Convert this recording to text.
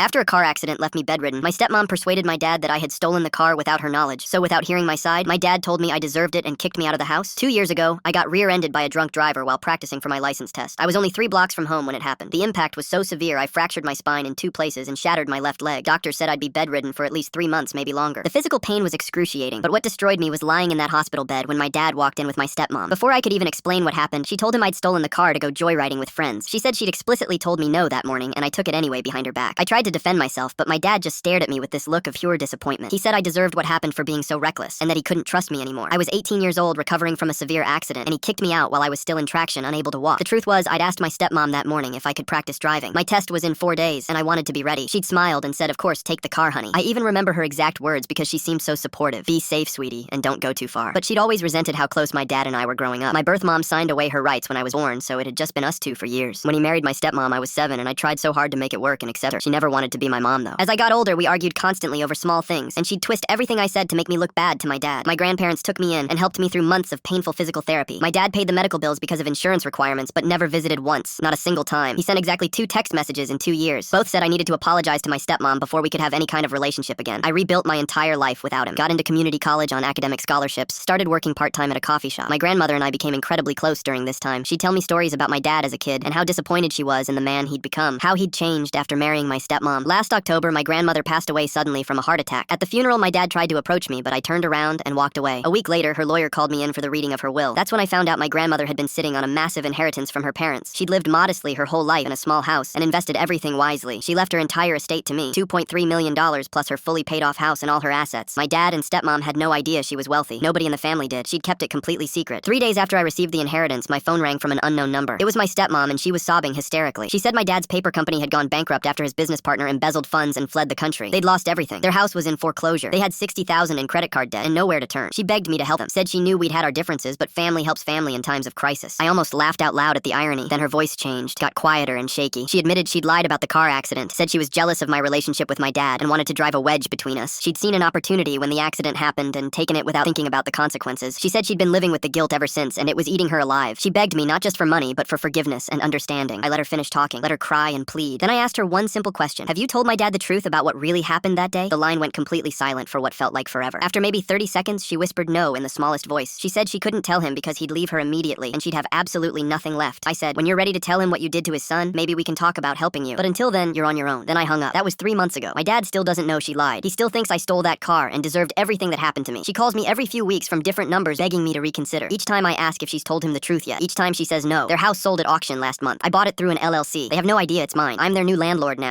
After a car accident left me bedridden, my stepmom persuaded my dad that I had stolen the car without her knowledge. So without hearing my side, my dad told me I deserved it and kicked me out of the house. 2 years ago, I got rear-ended by a drunk driver while practicing for my license test. I was only 3 blocks from home when it happened. The impact was so severe I fractured my spine in 2 places and shattered my left leg. Doctors said I'd be bedridden for at least 3 months, maybe longer. The physical pain was excruciating, but what destroyed me was lying in that hospital bed when my dad walked in with my stepmom. Before I could even explain what happened, she told him I'd stolen the car to go joyriding with friends. She said she'd explicitly told me no that morning, and I took it anyway behind her back. I tried to defend myself, but my dad just stared at me with this look of pure disappointment. He said I deserved what happened for being so reckless, and that he couldn't trust me anymore. I was 18 years old recovering from a severe accident, and he kicked me out while I was still in traction, unable to walk. The truth was, I'd asked my stepmom that morning if I could practice driving. My test was in 4 days, and I wanted to be ready. She'd smiled and said, "Of course, take the car, honey." I even remember her exact words because she seemed so supportive. "Be safe, sweetie, and don't go too far." But she'd always resented how close my dad and I were growing up. My birth mom signed away her rights when I was born, so it had just been us two for years. When he married my stepmom, I was 7, and I tried so hard to make it work and accept her. She never wanted to be my mom, though. As I got older, we argued constantly over small things, and she'd twist everything I said to make me look bad to my dad. My grandparents took me in and helped me through months of painful physical therapy. My dad paid the medical bills because of insurance requirements, but never visited once, not a single time. He sent exactly 2 text messages in 2 years. Both said I needed to apologize to my stepmom before we could have any kind of relationship again. I rebuilt my entire life without him. Got into community college on academic scholarships, started working part-time at a coffee shop. My grandmother and I became incredibly close during this time. She'd tell me stories about my dad as a kid and how disappointed she was in the man he'd become, how he'd changed after marrying my stepmom. Last October, my grandmother passed away suddenly from a heart attack. At the funeral, my dad tried to approach me, but I turned around and walked away. A week later, her lawyer called me in for the reading of her will. That's when I found out my grandmother had been sitting on a massive inheritance from her parents. She'd lived modestly her whole life in a small house and invested everything wisely. She left her entire estate to me, $2.3 million plus her fully paid-off house and all her assets. My dad and stepmom had no idea she was wealthy. Nobody in the family did. She'd kept it completely secret. 3 days after I received the inheritance, my phone rang from an unknown number. It was my stepmom, and she was sobbing hysterically. She said my dad's paper company had gone bankrupt after his business partner embezzled funds and fled the country. They'd lost everything. Their house was in foreclosure. They had $60,000 in credit card debt and nowhere to turn. She begged me to help them. Said she knew we'd had our differences, but family helps family in times of crisis. I almost laughed out loud at the irony. Then her voice changed, got quieter and shaky. She admitted she'd lied about the car accident, said she was jealous of my relationship with my dad and wanted to drive a wedge between us. She'd seen an opportunity when the accident happened and taken it without thinking about the consequences. She said she'd been living with the guilt ever since, and it was eating her alive. She begged me not just for money, but for forgiveness and understanding. I let her finish talking, let her cry and plead. Then I asked her one simple question. "Have you told my dad the truth about what really happened that day?" The line went completely silent for what felt like forever. After maybe 30 seconds, she whispered no in the smallest voice. She said she couldn't tell him because he'd leave her immediately and she'd have absolutely nothing left. I said, "When you're ready to tell him what you did to his son, maybe we can talk about helping you. But until then, you're on your own." Then I hung up. That was 3 months ago. My dad still doesn't know she lied. He still thinks I stole that car and deserved everything that happened to me. She calls me every few weeks from different numbers begging me to reconsider. Each time I ask if she's told him the truth yet. Each time she says no. Their house sold at auction last month. I bought it through an LLC. They have no idea it's mine. I'm their new landlord now.